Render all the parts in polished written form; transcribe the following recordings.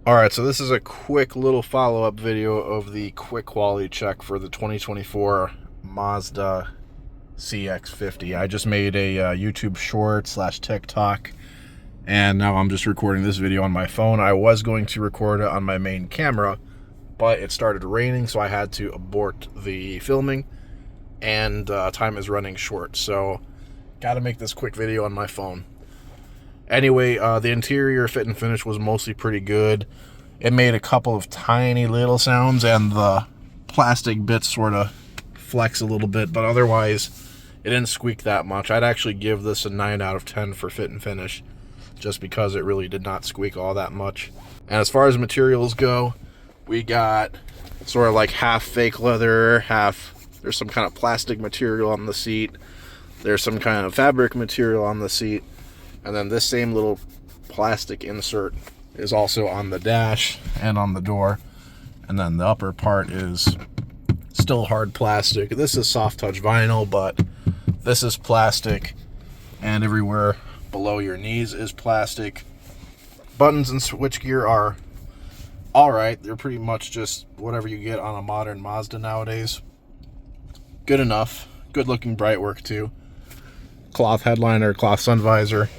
Alright, so this is a quick little follow-up video of the quick quality check for the 2024 Mazda CX-50. I just made a YouTube short / TikTok, and now I'm just recording this video on my phone. I was going to record it on my main camera, but it started raining, so I had to abort the filming, and time is running short, so gotta make this quick video on my phone. Anyway, the interior fit and finish was mostly pretty good. It made a couple of tiny little sounds, and the plastic bits sort of flex a little bit, but otherwise, it didn't squeak that much. I'd actually give this a 9 out of 10 for fit and finish, just because it really did not squeak all that much. And as far as materials go, we got sort of like half fake leather, there's some kind of plastic material on the seat, there's some kind of fabric material on the seat, and then this same little plastic insert is also on the dash and on the door. And then the upper part is still hard plastic. This is soft touch vinyl, but this is plastic, and everywhere below your knees is plastic. Buttons and switchgear are alright. They're pretty much just whatever you get on a modern Mazda nowadays. Good enough. Good looking bright work too. Cloth headliner, cloth sun visor.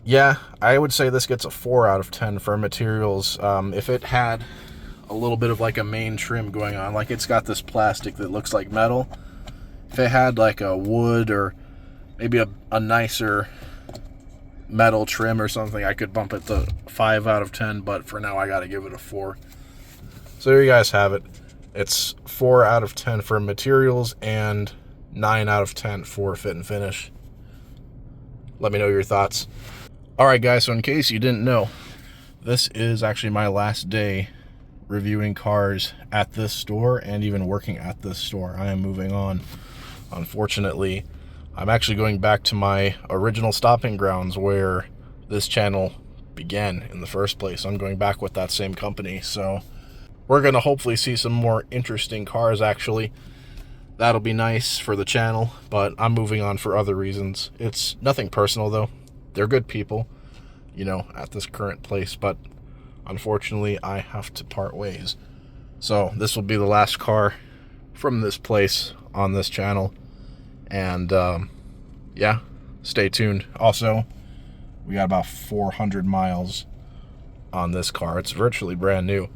Yeah, I would say this gets a 4 out of 10 for materials. If it had a little bit of like a main trim going on, like it's got this plastic that looks like metal. If it had like a wood or maybe a nicer metal trim or something, I could bump it to 5 out of 10, but for now I gotta give it a 4. So there you guys have it. It's 4 out of 10 for materials and 9 out of 10 for fit and finish. Let me know your thoughts. Alright guys, so in case you didn't know, this is actually my last day reviewing cars at this store and even working at this store. I am moving on. Unfortunately, I'm actually going back to my original stopping grounds where this channel began in the first place. I'm going back with that same company, so we're going to hopefully see some more interesting cars actually. That'll be nice for the channel, but I'm moving on for other reasons. It's nothing personal though. They're good people, you know, at this current place, but unfortunately I have to part ways. So this will be the last car from this place on this channel, and yeah, stay tuned. Also, we got about 400 miles on this car. It's virtually brand new.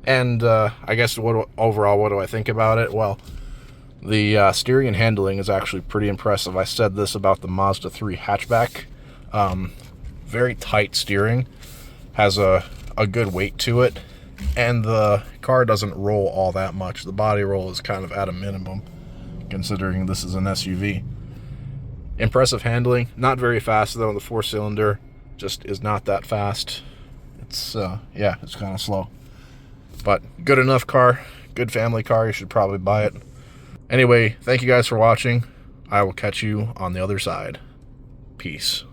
And I guess overall, what do I think about it? Well, the steering and handling is actually pretty impressive. I said this about the Mazda 3 hatchback. Very tight steering, has a good weight to it, and the car doesn't roll all that much. The body roll is kind of at a minimum, considering this is an SUV. Impressive handling, not very fast though. The 4-cylinder just is not that fast. It's yeah, it's kind of slow. But good enough car, good family car, you should probably buy it. Anyway, thank you guys for watching. I will catch you on the other side. Peace.